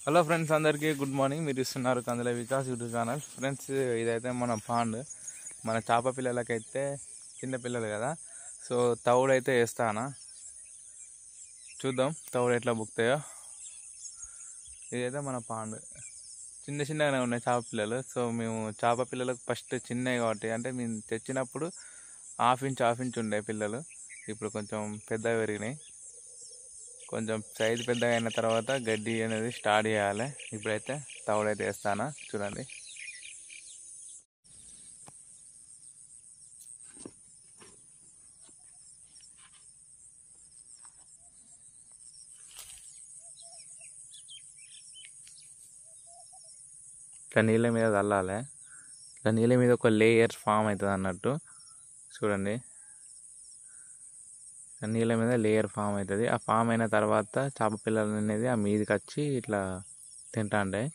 Hello friends, అందరికీ good morning. మీరు ఇస్తున్నారు కందుల వికాస్ యూట్యూబ్ ఛానల్. ఫ్రెండ్స్, ఇదైతే మన పాండ్. మన చేప పిల్లలకైతే చిన్న పిల్లలు కదా, సో తవుడైతే వేస్తానా, చూద్దాం తవుడు ఎట్లా బుక్తాయో. ఇదైతే మన పాండ్. చిన్నగానే ఉన్నాయి చేప పిల్లలు. సో మేము చేప పిల్లలకు ఫస్ట్ చిన్నవి కాబట్టి, అంటే మేము తెచ్చినప్పుడు హాఫ్ ఇంచ్ ఉండే పిల్లలు. ఇప్పుడు కొంచెం పెద్దగా పెరిగినాయి. కొంచెం సైజు పెద్దగా అయిన తర్వాత గడ్డి అనేది స్టార్ట్ చేయాలి. ఇప్పుడైతే తవుడైతే వేస్తానా, చూడండి. ఇట్లా నీళ్ళ మీద చల్లాలి. ఇట్లా నీళ్ళ మీద ఒక లేయర్ ఫామ్ అవుతుంది అన్నట్టు, చూడండి. నీళ్ళ మీద లేయర్ ఫామ్ అవుతుంది. ఆ ఫామ్ అయిన తర్వాత చేప పిల్లలు అనేది ఆ మీదకి వచ్చి ఇట్లా తింటా ఉంటాయి.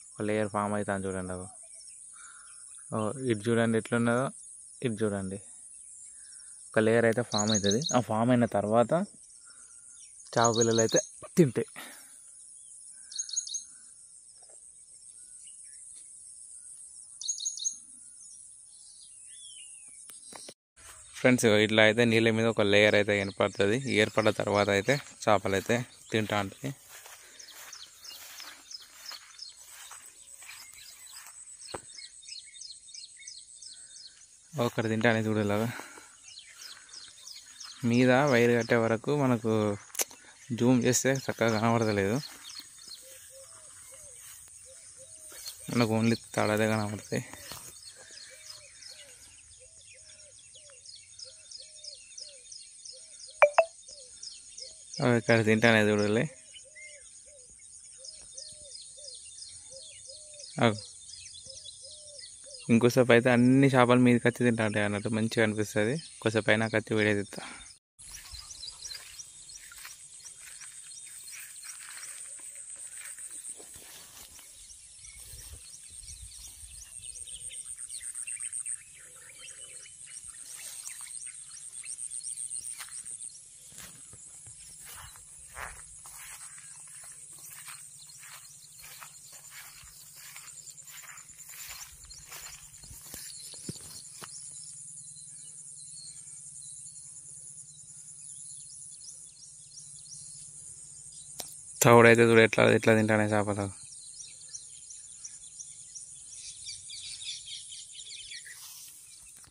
ఒక లేయర్ ఫామ్ అవుతుంది చూడండి. ఇటు చూడండి ఎట్లున్నదో, ఇటు చూడండి. ఒక లేయర్ అయితే ఫామ్ అవుతుంది. ఆ ఫామ్ అయిన తర్వాత చేప పిల్లలు అయితే తింటాయి. ఫ్రెండ్స్, ఇట్లా అయితే నీళ్ళ మీద ఒక లేయర్ అయితే ఏర్పడుతుంది. ఏర్పడిన తర్వాత అయితే చేపలు అయితే తింటా ఉంటాయి. ఒకటి తింటానే చూడేలాగా. మీద వైర్ కట్టే వరకు మనకు జూమ్ చేస్తే చక్కగా కనబడతలేదు. మనకు ఓన్లీ తడదే కనబడతాయి. ఇక్కడ తింటానే చూడాలి. ఇంకోసేపు అయితే అన్ని చేపలు మీదకి వచ్చి తింటా ఉంటాయి అన్నట్టు, మంచిగా అనిపిస్తుంది. కొద్దిసేపు అయినా కత్తి వేడేదిస్తా. తవుడైతే చూడు ఎట్లా తింటానే చేపలు.